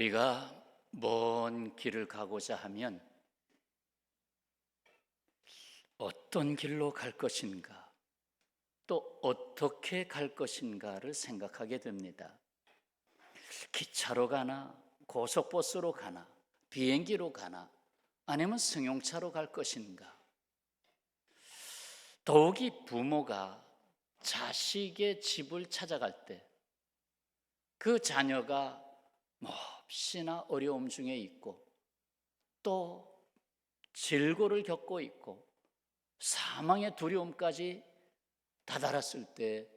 우리가 먼 길을 가고자 하면 어떤 길로 갈 것인가, 또 어떻게 갈 것인가를 생각하게 됩니다. 기차로 가나, 고속버스로 가나, 비행기로 가나, 아니면 승용차로 갈 것인가. 더욱이 부모가 자식의 집을 찾아갈 때 그 자녀가 몹시나 어려움 중에 있고 또 질고를 겪고 있고 사망의 두려움까지 다다랐을 때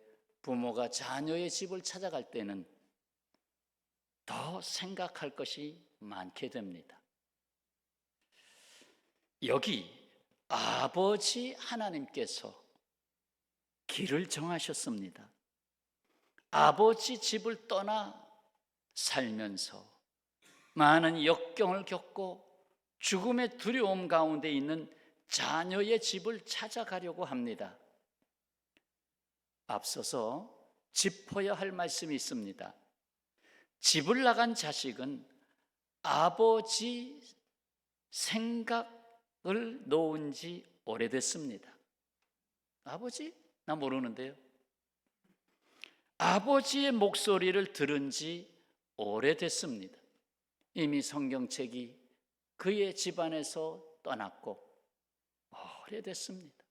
부모가 자녀의 집을 찾아갈 때는 더 생각할 것이 많게 됩니다. 여기 아버지 하나님께서 길을 정하셨습니다. 아버지 집을 떠나 살면서 많은 역경을 겪고 죽음의 두려움 가운데 있는 자녀의 집을 찾아가려고 합니다. 앞서서 짚어야 할 말씀이 있습니다. 집을 나간 자식은 아버지 생각을 놓은 지 오래됐습니다. 아버지? 나 모르는데요. 아버지의 목소리를 들은 지 오래됐습니다. 이미 성경책이 그의 집안에서 떠났고 오래됐습니다.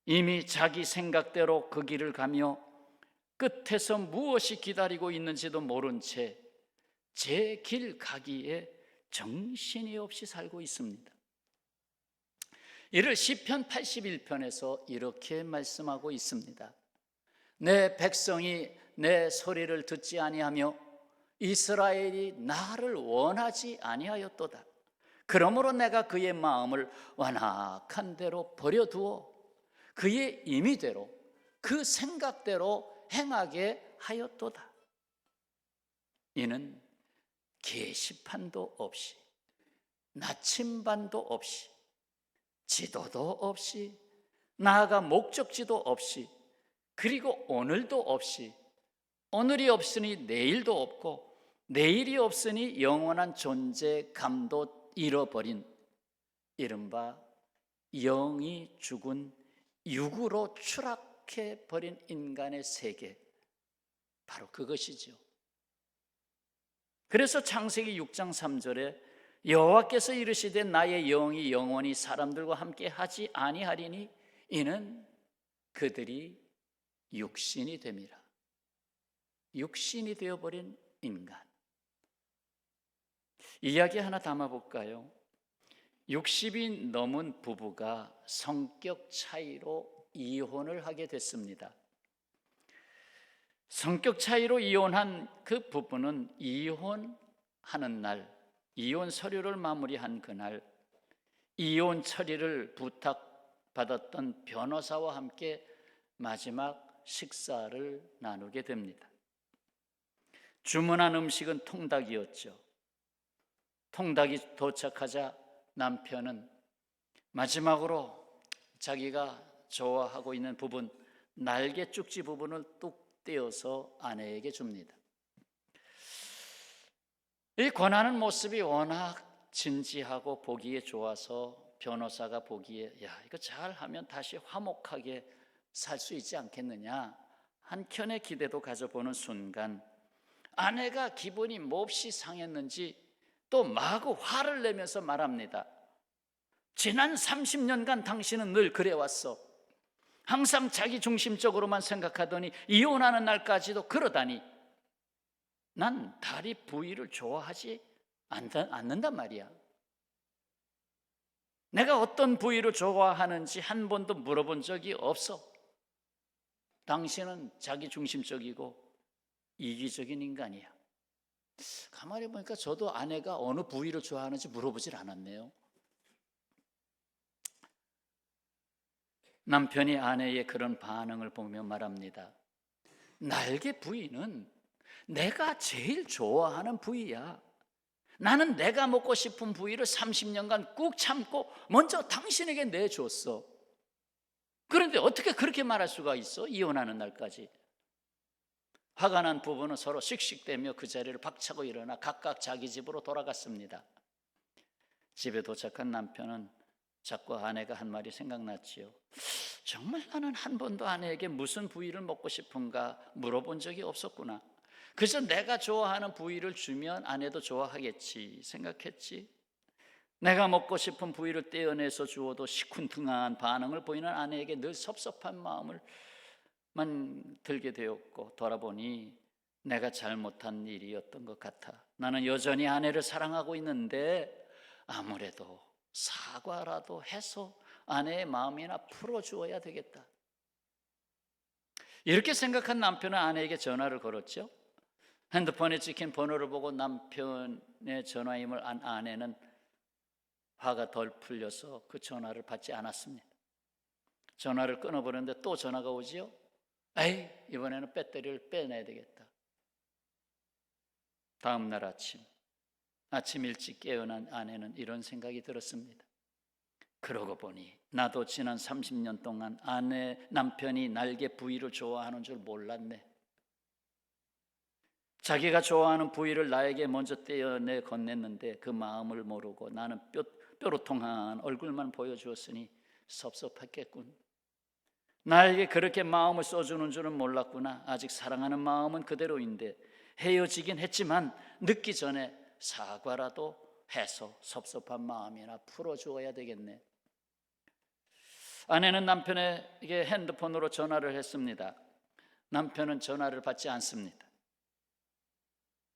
이미 자기 생각대로 그 길을 가며 끝에서 무엇이 기다리고 있는지도 모른 채 제 길 가기에 정신이 없이 살고 있습니다. 이를 시편 81편에서 이렇게 말씀하고 있습니다. 내 백성이 내 소리를 듣지 아니하며 이스라엘이 나를 원하지 아니하였도다. 그러므로 내가 그의 마음을 완악한 대로 버려두어 그의 임의대로 그 생각대로 행하게 하였도다. 이는 게시판도 없이 나침반도 없이 지도도 없이 나아가 목적지도 없이 그리고 오늘도 없이 오늘이 없으니 내일도 없고 내일이 없으니 영원한 존재감도 잃어버린 이른바 영이 죽은 육으로 추락해버린 인간의 세계, 바로 그것이죠. 그래서 창세기 6장 3절에 여호와께서 이르시되 나의 영이 영원히 사람들과 함께 하지 아니하리니 이는 그들이 육신이 됨이라. 육신이 되어버린 인간. 이야기 하나 담아볼까요? 60이 넘은 부부가 성격 차이로 이혼을 하게 됐습니다. 성격 차이로 이혼한 그 부부는 이혼하는 날, 이혼 서류를 마무리한 그날 이혼 처리를 부탁받았던 변호사와 함께 마지막 식사를 나누게 됩니다. 주문한 음식은 통닭이었죠. 통닭이 도착하자 남편은 마지막으로 자기가 좋아하고 있는 부분, 날개 쪽지 부분을 뚝 떼어서 아내에게 줍니다. 이 권하는 모습이 워낙 진지하고 보기에 좋아서 변호사가 보기에 야, 이거 잘하면 다시 화목하게 살 수 있지 않겠느냐, 한켠의 기대도 가져보는 순간 아내가 기분이 몹시 상했는지 또 마구 화를 내면서 말합니다. 지난 30년간 당신은 늘 그래왔어. 항상 자기 중심적으로만 생각하더니 이혼하는 날까지도 그러다니. 난 다리 부위를 좋아하지 않는단 말이야. 내가 어떤 부위를 좋아하는지 한 번도 물어본 적이 없어. 당신은 자기 중심적이고 이기적인 인간이야. 가만히 보니까 저도 아내가 어느 부위를 좋아하는지 물어보질 않았네요. 남편이 아내의 그런 반응을 보며 말합니다. 날개 부위는 내가 제일 좋아하는 부위야. 나는 내가 먹고 싶은 부위를 30년간 꾹 참고 먼저 당신에게 내줬어. 그런데 어떻게 그렇게 말할 수가 있어? 이혼하는 날까지. 화가 난 부부는 서로 씩씩대며 그 자리를 박차고 일어나 각각 자기 집으로 돌아갔습니다. 집에 도착한 남편은 자꾸 아내가 한 말이 생각났지요. 정말 나는 한 번도 아내에게 무슨 부위를 먹고 싶은가 물어본 적이 없었구나. 그래서 내가 좋아하는 부위를 주면 아내도 좋아하겠지 생각했지. 내가 먹고 싶은 부위를 떼어내서 주어도 시큰둥한 반응을 보이는 아내에게 늘 섭섭한 마음을 들게 되었고, 돌아보니 내가 잘못한 일이었던 것 같아. 나는 여전히 아내를 사랑하고 있는데 아무래도 사과라도 해서 아내의 마음이나 풀어주어야 되겠다. 이렇게 생각한 남편은 아내에게 전화를 걸었죠. 핸드폰에 찍힌 번호를 보고 남편의 전화임을 안 아내는 화가 덜 풀려서 그 전화를 받지 않았습니다. 전화를 끊어버렸는데 또 전화가 오지요. 에이, 이번에는 배터리를 빼내야 되겠다. 다음 날 아침 일찍 깨어난 아내는 이런 생각이 들었습니다. 그러고 보니 나도 지난 30년 동안 남편이 날개 부위를 좋아하는 줄 몰랐네. 자기가 좋아하는 부위를 나에게 먼저 떼어내 건넸는데 그 마음을 모르고 나는 뾰로통한 얼굴만 보여주었으니 섭섭했겠군. 나에게 그렇게 마음을 써주는 줄은 몰랐구나. 아직 사랑하는 마음은 그대로인데 헤어지긴 했지만 늦기 전에 사과라도 해서 섭섭한 마음이나 풀어주어야 되겠네. 아내는 남편에게 핸드폰으로 전화를 했습니다. 남편은 전화를 받지 않습니다.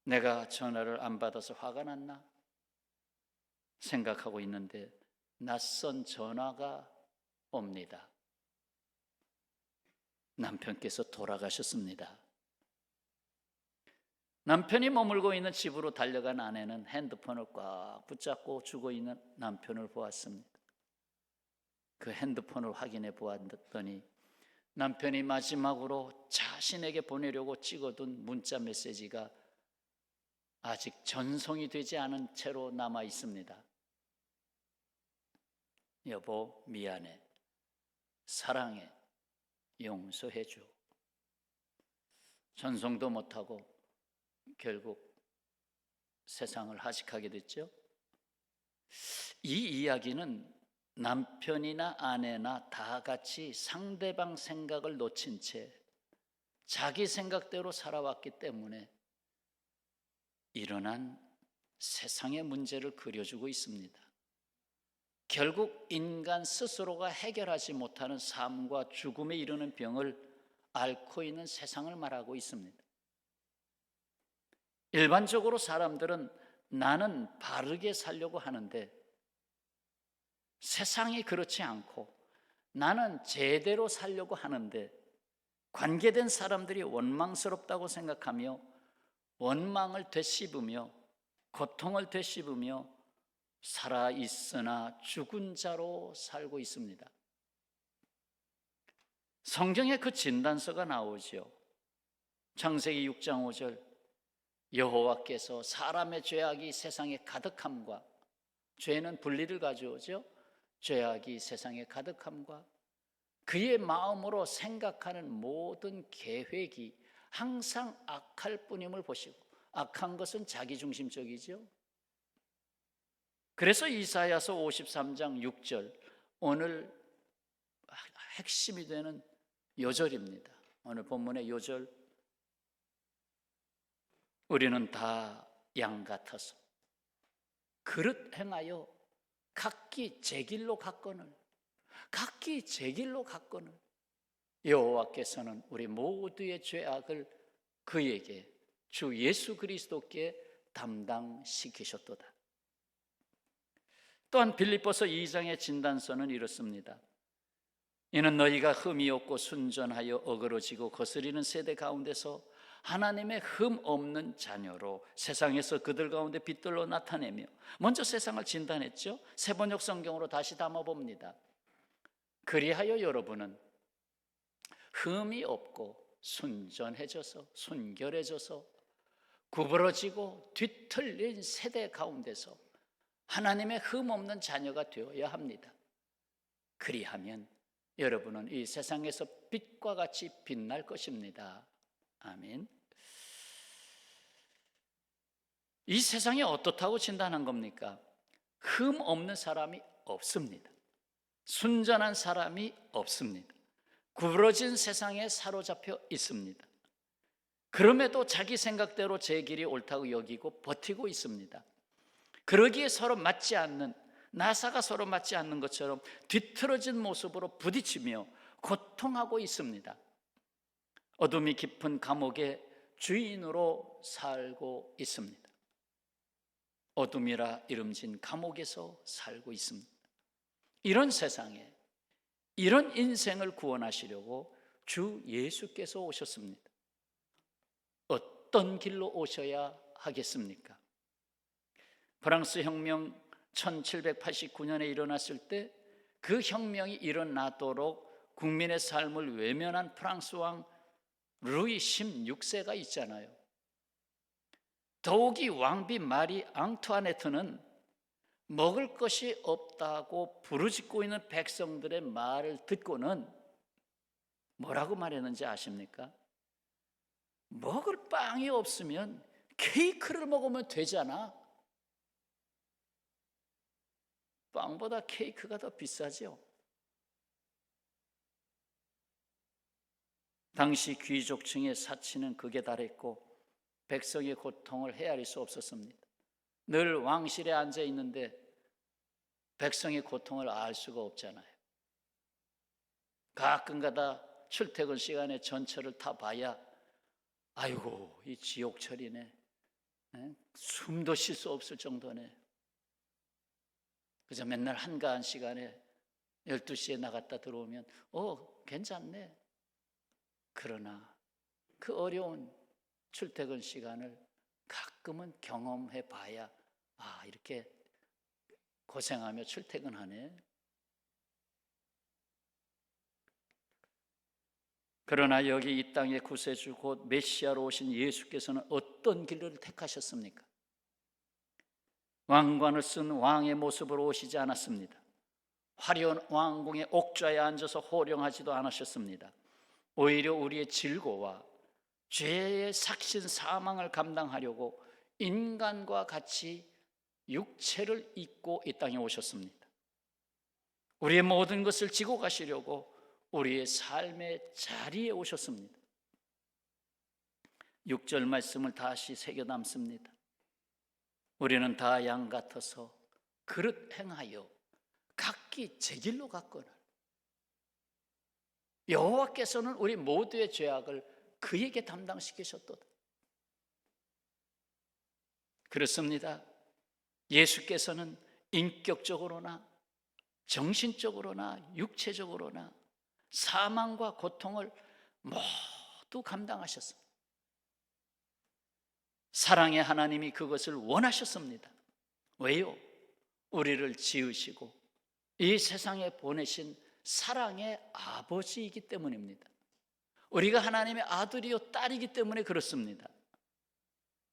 내가 전화를 안 받아서 화가 났나 생각하고 있는데 낯선 전화가 옵니다. 남편께서 돌아가셨습니다. 남편이 머물고 있는 집으로 달려간 아내는 핸드폰을 꽉 붙잡고 죽어있는 남편을 보았습니다. 그 핸드폰을 확인해 보았더니 남편이 마지막으로 자신에게 보내려고 찍어둔 문자 메시지가 아직 전송이 되지 않은 채로 남아 있습니다. 여보, 미안해. 사랑해. 용서해줘. 전송도 못하고 결국 세상을 하식하게 됐죠. 이 이야기는 남편이나 아내나 다 같이 상대방 생각을 놓친 채 자기 생각대로 살아왔기 때문에 일어난 세상의 문제를 그려주고 있습니다. 결국 인간 스스로가 해결하지 못하는 삶과 죽음에 이르는 병을 앓고 있는 세상을 말하고 있습니다. 일반적으로 사람들은 나는 바르게 살려고 하는데 세상이 그렇지 않고 나는 제대로 살려고 하는데 관계된 사람들이 원망스럽다고 생각하며 원망을 되씹으며 고통을 되씹으며 살아있으나 죽은 자로 살고 있습니다. 성경에 그 진단서가 나오죠. 창세기 6장 5절 여호와께서 사람의 죄악이 세상에 가득함과 죄는 분리를 가져오죠. 죄악이 세상에 가득함과 그의 마음으로 생각하는 모든 계획이 항상 악할 뿐임을 보시고 악한 것은 자기중심적이죠. 그래서 이사야서 53장 6절 오늘 핵심이 되는 요절입니다. 오늘 본문의 요절 우리는 다 양 같아서 그릇 행하여 각기 제 길로 갔거늘 각기 제 길로 갔거늘 여호와께서는 우리 모두의 죄악을 그에게 주 예수 그리스도께 담당시키셨도다. 또한 빌립보서 2장의 진단서는 이렇습니다. 이는 너희가 흠이 없고 순전하여 어그러지고 거스리는 세대 가운데서 하나님의 흠 없는 자녀로 세상에서 그들 가운데 빛들로 나타내며 먼저 세상을 진단했죠. 세번역 성경으로 다시 담아봅니다. 그리하여 여러분은 흠이 없고 순전해져서 순결해져서 구부러지고 뒤틀린 세대 가운데서 하나님의 흠 없는 자녀가 되어야 합니다. 그리하면 여러분은 이 세상에서 빛과 같이 빛날 것입니다. 아멘. 이 세상이 어떻다고 진단한 겁니까? 흠 없는 사람이 없습니다. 순전한 사람이 없습니다. 구부러진 세상에 사로잡혀 있습니다. 그럼에도 자기 생각대로 제 길이 옳다고 여기고 버티고 있습니다. 그러기에 서로 맞지 않는, 나사가 서로 맞지 않는 것처럼 뒤틀어진 모습으로 부딪히며 고통하고 있습니다. 어둠이 깊은 감옥의 주인으로 살고 있습니다. 어둠이라 이름진 감옥에서 살고 있습니다. 이런 세상에, 이런 인생을 구원하시려고 주 예수께서 오셨습니다. 어떤 길로 오셔야 하겠습니까? 프랑스 혁명 1789년에 일어났을 때 그 혁명이 일어나도록 국민의 삶을 외면한 프랑스 왕 루이 16세가 있잖아요. 더욱이 왕비 마리 앙투아네트는 먹을 것이 없다고 부르짖고 있는 백성들의 말을 듣고는 뭐라고 말했는지 아십니까? 먹을 빵이 없으면 케이크를 먹으면 되잖아. 빵보다 케이크가 더 비싸죠. 당시 귀족층의 사치는 극에 달했고 백성의 고통을 헤아릴 수 없었습니다. 늘 왕실에 앉아 있는데 백성의 고통을 알 수가 없잖아요. 가끔가다 출퇴근 시간에 전철을 타봐야 아이고 이 지옥철이네, 숨도 쉴 수 없을 정도네. 그저 맨날 한가한 시간에 12시에 나갔다 들어오면 괜찮네. 그러나 그 어려운 출퇴근 시간을 가끔은 경험해 봐야 이렇게 고생하며 출퇴근하네. 그러나 여기 이 땅의 구세주 곧 메시아로 오신 예수께서는 어떤 길을 택하셨습니까? 왕관을 쓴 왕의 모습으로 오시지 않았습니다. 화려한 왕궁의 옥좌에 앉아서 호령하지도 않으셨습니다. 오히려 우리의 질고와 죄의 삭신 사망을 감당하려고 인간과 같이 육체를 입고 이 땅에 오셨습니다. 우리의 모든 것을 지고 가시려고 우리의 삶의 자리에 오셨습니다. 6절 말씀을 다시 새겨 담습니다. 우리는 다 양 같아서 그릇 행하여 각기 제 길로 갔거늘 여호와께서는 우리 모두의 죄악을 그에게 담당시키셨도다. 그렇습니다. 예수께서는 인격적으로나 정신적으로나 육체적으로나 사망과 고통을 모두 감당하셨습니다. 사랑의 하나님이 그것을 원하셨습니다. 왜요? 우리를 지으시고 이 세상에 보내신 사랑의 아버지이기 때문입니다. 우리가 하나님의 아들이요 딸이기 때문에 그렇습니다.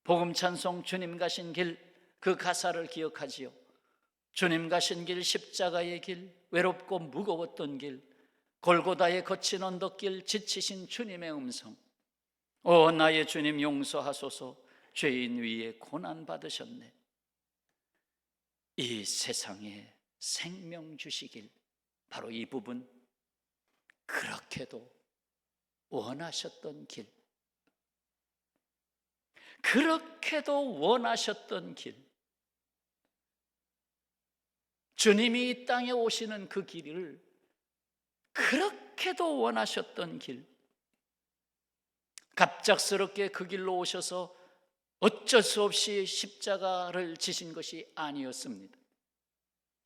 복음 찬송 주님 가신 길, 그 가사를 기억하지요. 주님 가신 길, 십자가의 길, 외롭고 무거웠던 길, 골고다의 거친 언덕길, 지치신 주님의 음성. 오 나의 주님 용서하소서, 죄인 위에 고난 받으셨네. 이 세상에 생명 주시길, 바로 이 부분, 그렇게도 원하셨던 길, 그렇게도 원하셨던 길, 주님이 이 땅에 오시는 그 길을 그렇게도 원하셨던 길, 갑작스럽게 그 길로 오셔서 어쩔 수 없이 십자가를 지신 것이 아니었습니다.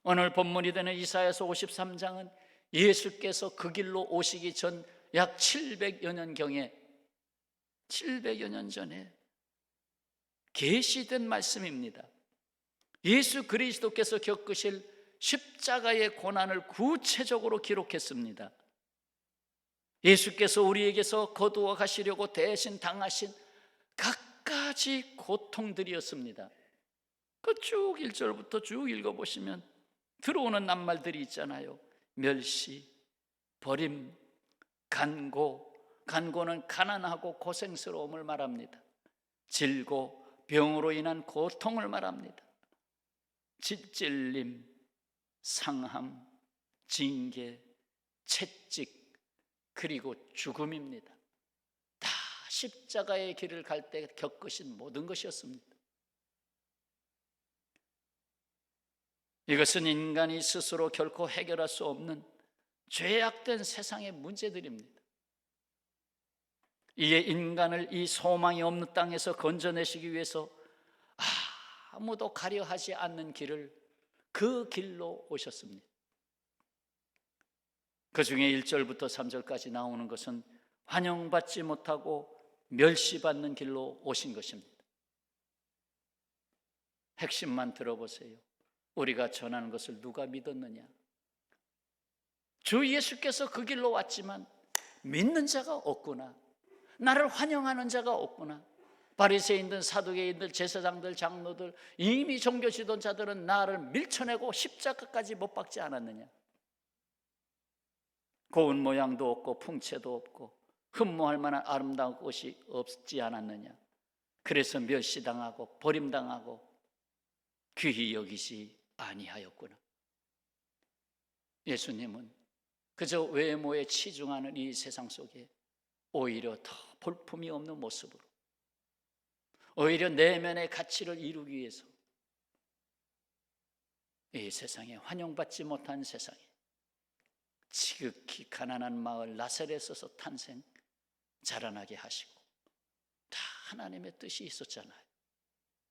오늘 본문이 되는 이사야서 53장은 예수께서 그 길로 오시기 전 약 700여 년경에 700여 년 전에 계시된 말씀입니다. 예수 그리스도께서 겪으실 십자가의 고난을 구체적으로 기록했습니다. 예수께서 우리에게서 거두어 가시려고 대신 당하신 갖가지 고통들이었습니다. 그 쭉 1절부터 쭉 읽어보시면 들어오는 낱말들이 있잖아요. 멸시, 버림, 간고, 간고는 가난하고 고생스러움을 말합니다. 질고, 병으로 인한 고통을 말합니다. 찔림, 상함, 징계, 채찍, 그리고 죽음입니다. 다 십자가의 길을 갈 때 겪으신 모든 것이었습니다. 이것은 인간이 스스로 결코 해결할 수 없는 죄악된 세상의 문제들입니다. 이에 인간을 이 소망이 없는 땅에서 건져내시기 위해서 아무도 가려하지 않는 길을, 그 길로 오셨습니다. 그 중에 1절부터 3절까지 나오는 것은 환영받지 못하고 멸시받는 길로 오신 것입니다. 핵심만 들어보세요. 우리가 전하는 것을 누가 믿었느냐? 주 예수께서 그 길로 왔지만 믿는 자가 없구나, 나를 환영하는 자가 없구나. 바리새인들, 사두개인들, 제사장들, 장로들, 이미 종교 지도자들은 나를 밀쳐내고 십자가까지 못 박지 않았느냐? 고운 모양도 없고 풍채도 없고 흠모할 만한 아름다운 꽃이 없지 않았느냐? 그래서 멸시당하고 버림당하고 귀히 여기지 아니하였구나. 예수님은 그저 외모에 치중하는 이 세상 속에 오히려 더 볼품이 없는 모습으로, 오히려 내면의 가치를 이루기 위해서 이 세상에 환영받지 못한 세상에 지극히 가난한 마을 나사렛에서 탄생 자라나게 하시고, 다 하나님의 뜻이 있었잖아요.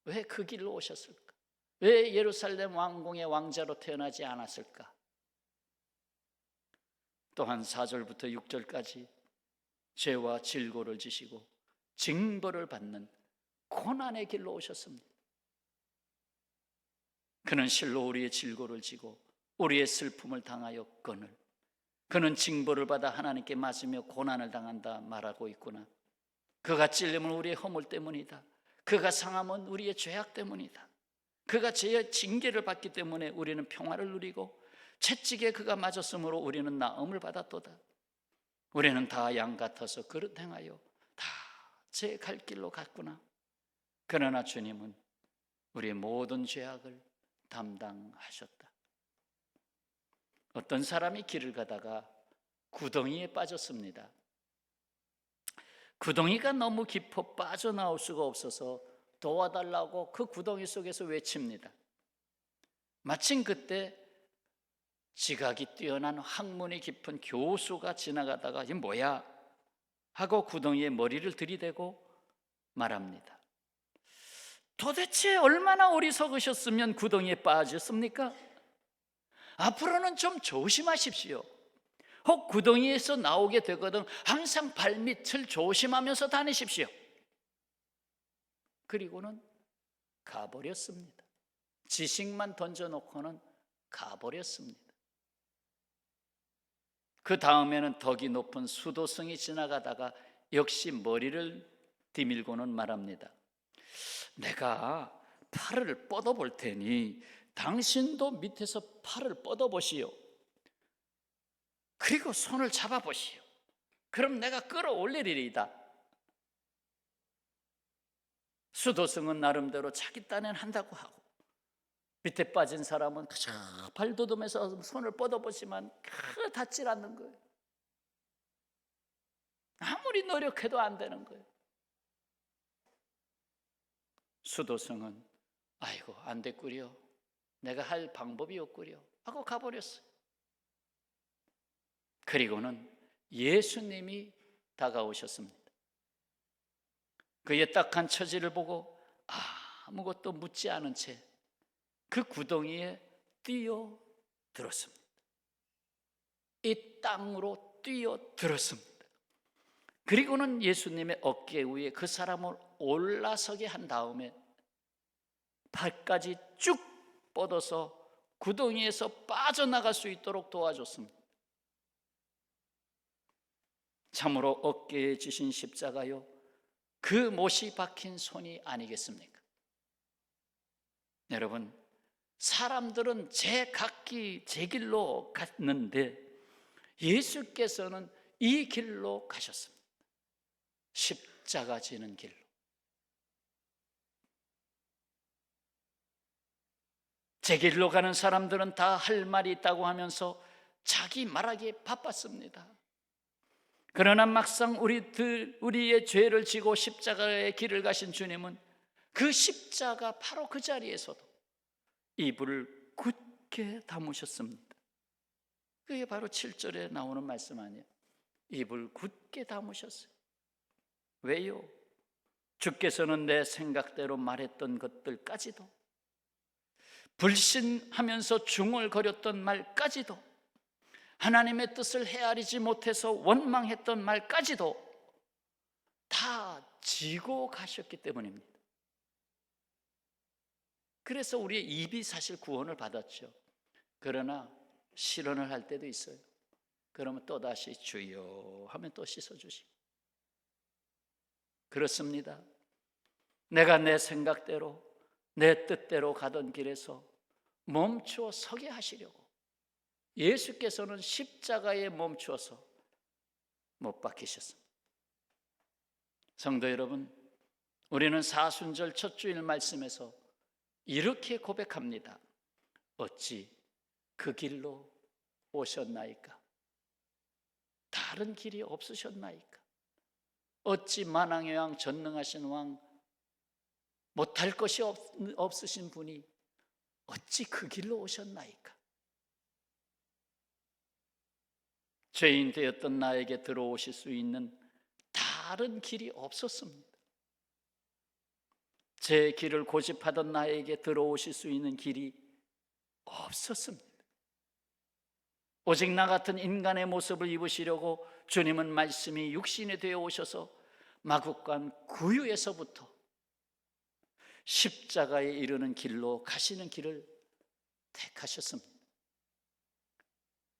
왜 그 길로 오셨을까? 왜 예루살렘 왕궁의 왕자로 태어나지 않았을까? 또한 4절부터 6절까지 죄와 질고를 지시고 징벌을 받는 고난의 길로 오셨습니다. 그는 실로 우리의 질고를 지고 우리의 슬픔을 당하여 끊을, 그는 징벌을 받아 하나님께 맞으며 고난을 당한다 말하고 있구나. 그가 찔림은 우리의 허물 때문이다. 그가 상함은 우리의 죄악 때문이다. 그가 죄의 징계를 받기 때문에 우리는 평화를 누리고 채찍에 그가 맞았으므로 우리는 나음을 받았도다. 우리는 다 양 같아서 그릇 행하여 다 제 갈 길로 갔구나. 그러나 주님은 우리의 모든 죄악을 담당하셨다. 어떤 사람이 길을 가다가 구덩이에 빠졌습니다. 구덩이가 너무 깊어 빠져나올 수가 없어서 도와달라고 그 구덩이 속에서 외칩니다. 마침 그때 지각이 뛰어난 학문이 깊은 교수가 지나가다가 이게 뭐야? 하고 구덩이에 머리를 들이대고 말합니다. 도대체 얼마나 어리석으셨으면 구덩이에 빠졌습니까? 앞으로는 좀 조심하십시오. 혹 구덩이에서 나오게 되거든 항상 발밑을 조심하면서 다니십시오. 그리고는 가버렸습니다. 지식만 던져놓고는 가버렸습니다. 그 다음에는 덕이 높은 수도승이 지나가다가 역시 머리를 디밀고는 말합니다. 내가 팔을 뻗어볼 테니 당신도 밑에서 팔을 뻗어보시오. 그리고 손을 잡아보시오. 그럼 내가 끌어올리리이다. 수도승은 나름대로 자기 딴엔 한다고 하고, 밑에 빠진 사람은 그저 발돋움해서 손을 뻗어보지만 닿질 않는 거예요. 아무리 노력해도 안 되는 거예요. 수도승은 아이고 안 됐구려, 내가 할 방법이 없구려 하고 가버렸어요. 그리고는 예수님이 다가오셨습니다. 그의 딱한 처지를 보고 아무것도 묻지 않은 채 그 구덩이에 뛰어들었습니다. 이 땅으로 뛰어들었습니다. 그리고는 예수님의 어깨 위에 그 사람을 올라서게 한 다음에 발까지 쭉 뻗어서 구덩이에서 빠져나갈 수 있도록 도와줬습니다. 참으로 어깨에 지신 십자가요, 그 못이 박힌 손이 아니겠습니까? 여러분, 사람들은 제각기 제 길로 갔는데 예수께서는 이 길로 가셨습니다. 십자가 지는 길로. 제 길로 가는 사람들은 다 할 말이 있다고 하면서 자기 말하기에 바빴습니다. 그러나 막상 우리의 죄를 지고 십자가의 길을 가신 주님은 그 십자가 바로 그 자리에서도 입을 굳게 다무셨습니다. 그게 바로 7절에 나오는 말씀 아니에요? 입을 굳게 다무셨어요. 왜요? 주께서는 내 생각대로 말했던 것들까지도, 불신하면서 중얼거렸던 말까지도, 하나님의 뜻을 헤아리지 못해서 원망했던 말까지도 다 지고 가셨기 때문입니다. 그래서 우리의 입이 사실 구원을 받았죠. 그러나 실언을 할 때도 있어요. 그러면 또다시 주여 하면 또 씻어주시고. 그렇습니다. 내가 내 생각대로 내 뜻대로 가던 길에서 멈추어 서게 하시려고 예수께서는 십자가에 멈추어서 못 박히셨습니다. 성도 여러분, 우리는 사순절 첫 주일 말씀에서 이렇게 고백합니다. 어찌 그 길로 오셨나이까? 다른 길이 없으셨나이까? 어찌 만왕의 왕, 전능하신 왕, 못할 것이 없으신 분이 어찌 그 길로 오셨나이까? 죄인 되었던 나에게 들어오실 수 있는 다른 길이 없었습니다. 제 길을 고집하던 나에게 들어오실 수 있는 길이 없었습니다. 오직 나 같은 인간의 모습을 입으시려고 주님은 말씀이 육신이 되어 오셔서 마국간 구유에서부터 십자가에 이르는 길로 가시는 길을 택하셨습니다.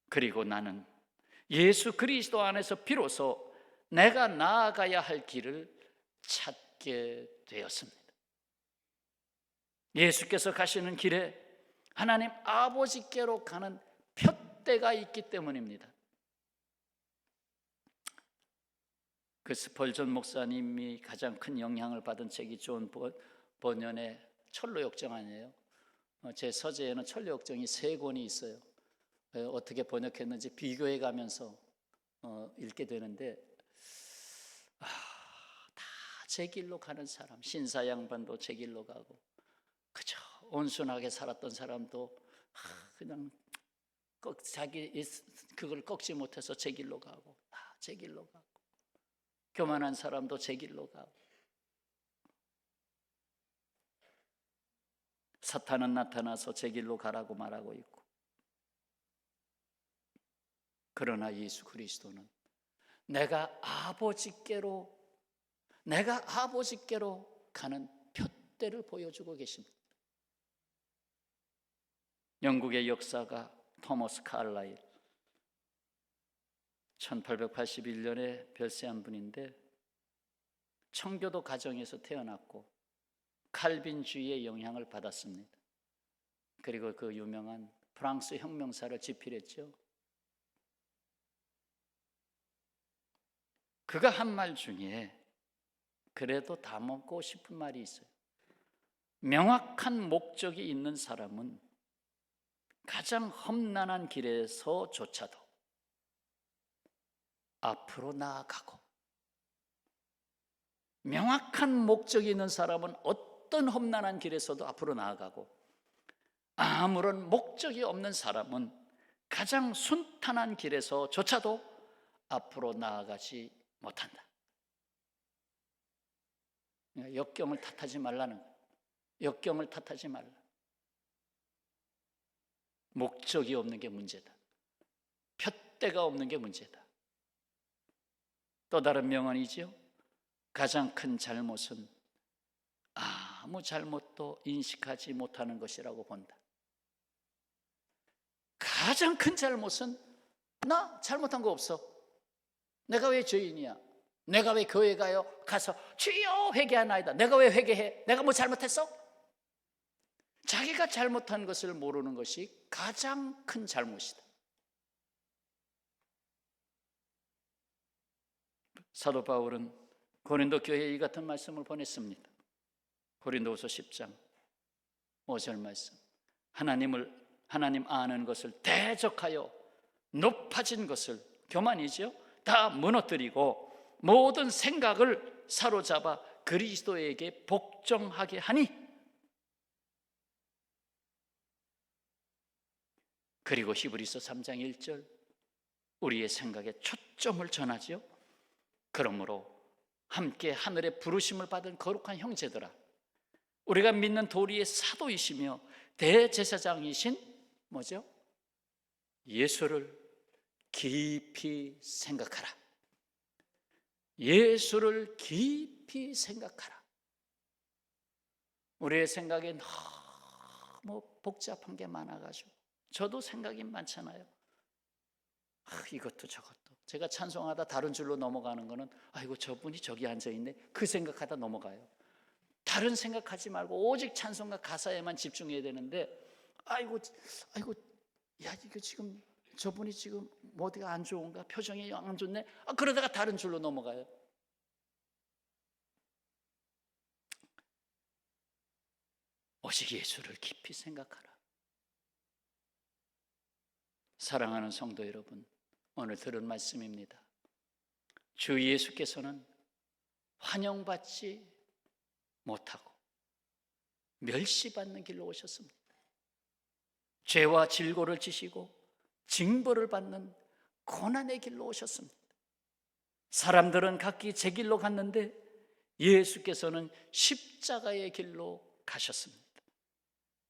그리고 나는 예수 그리스도 안에서 비로소 내가 나아가야 할 길을 찾게 되었습니다. 예수께서 가시는 길에 하나님 아버지께로 가는 푯대가 있기 때문입니다. 그 스펄전 목사님이 가장 큰 영향을 받은 책이 존 번연의 철로역정 아니에요? 제 서재에는 철로역정이 3권이 있어요. 어떻게 번역했는지 비교해 가면서 읽게 되는데, 다 제 길로 가는 사람, 신사 양반도 제 길로 가고, 그저 온순하게 살았던 사람도 그냥 자기 그걸 꺾지 못해서 제 길로 가고, 다 제 길로 가고, 교만한 사람도 제 길로 가고, 사탄은 나타나서 제 길로 가라고 말하고 있고, 그러나 예수 그리스도는 내가 아버지께로 가는 푯대를 보여주고 계십니다. 영국의 역사가 토머스 칼라일 1881년에 별세한 분인데, 청교도 가정에서 태어났고 칼빈주의의 영향을 받았습니다. 그리고 그 유명한 프랑스 혁명사를 집필했죠. 그가 한 말 중에 그래도 담고 싶은 말이 있어요. 명확한 목적이 있는 사람은 가장 험난한 길에서조차도 앞으로 나아가고, 명확한 목적이 있는 사람은 어떤 험난한 길에서도 앞으로 나아가고, 아무런 목적이 없는 사람은 가장 순탄한 길에서조차도 앞으로 나아가지 못한다. 역경을 탓하지 말라는 거예요. 역경을 탓하지 말라. 목적이 없는 게 문제다. 푯대가 없는 게 문제다. 또 다른 명언이죠. 가장 큰 잘못은 아무 잘못도 인식하지 못하는 것이라고 본다. 가장 큰 잘못은 나 잘못한 거 없어. 내가 왜 죄인이야? 내가 왜 교회 가서 주여 회개하나이다. 내가 왜 회개해? 내가 뭐 잘못했어? 자기가 잘못한 것을 모르는 것이 가장 큰 잘못이다. 사도 바울은 고린도 교회에 이 같은 말씀을 보냈습니다. 고린도후서 10장 5절 말씀. 하나님 아는 것을 대적하여 높아진 것을, 교만이죠, 다 무너뜨리고 모든 생각을 사로잡아 그리스도에게 복종하게 하니, 그리고 히브리서 3장 1절 우리의 생각에 초점을 전하죠. 그러므로 함께 하늘의 부르심을 받은 거룩한 형제들아, 우리가 믿는 도리의 사도이시며 대제사장이신 뭐죠? 예수를 깊이 생각하라. 예수를 깊이 생각하라. 우리의 생각에 너무 복잡한 게 많아가지고, 저도 생각이 많잖아요. 이것도 저것도. 제가 찬송하다 다른 줄로 넘어가는 거는, 아이고 저분이 저기 앉아있네, 그 생각하다 넘어가요. 다른 생각하지 말고 오직 찬송과 가사에만 집중해야 되는데, 아이고 야, 이거 지금 저분이 지금 어디가 안 좋은가, 표정이 안 좋네, 그러다가 다른 줄로 넘어가요. 오직 예수를 깊이 생각하라. 사랑하는 성도 여러분, 오늘 들은 말씀입니다. 주 예수께서는 환영받지 못하고 멸시받는 길로 오셨습니다. 죄와 질고를 지시고 징벌을 받는 고난의 길로 오셨습니다. 사람들은 각기 제 길로 갔는데 예수께서는 십자가의 길로 가셨습니다.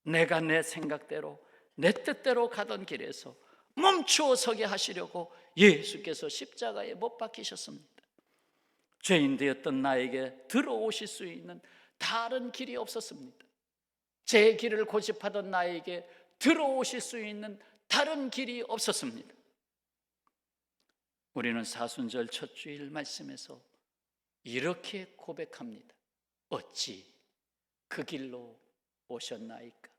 내가 내 생각대로 내 뜻대로 가던 길에서 멈추어 서게 하시려고 예수께서 십자가에 못 박히셨습니다. 죄인 되었던 나에게 들어오실 수 있는 다른 길이 없었습니다. 제 길을 고집하던 나에게 들어오실 수 있는 다른 길이 없었습니다. 우리는 사순절 첫 주일 말씀에서 이렇게 고백합니다. 어찌 그 길로 오셨나이까?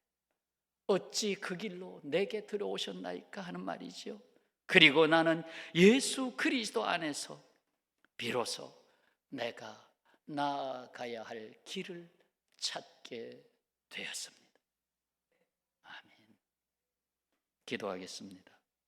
어찌 그 길로 내게 들어오셨나이까 하는 말이죠. 그리고 나는 예수 그리스도 안에서 비로소 내가 나아가야 할 길을 찾게 되었습니다. 아멘. 기도하겠습니다.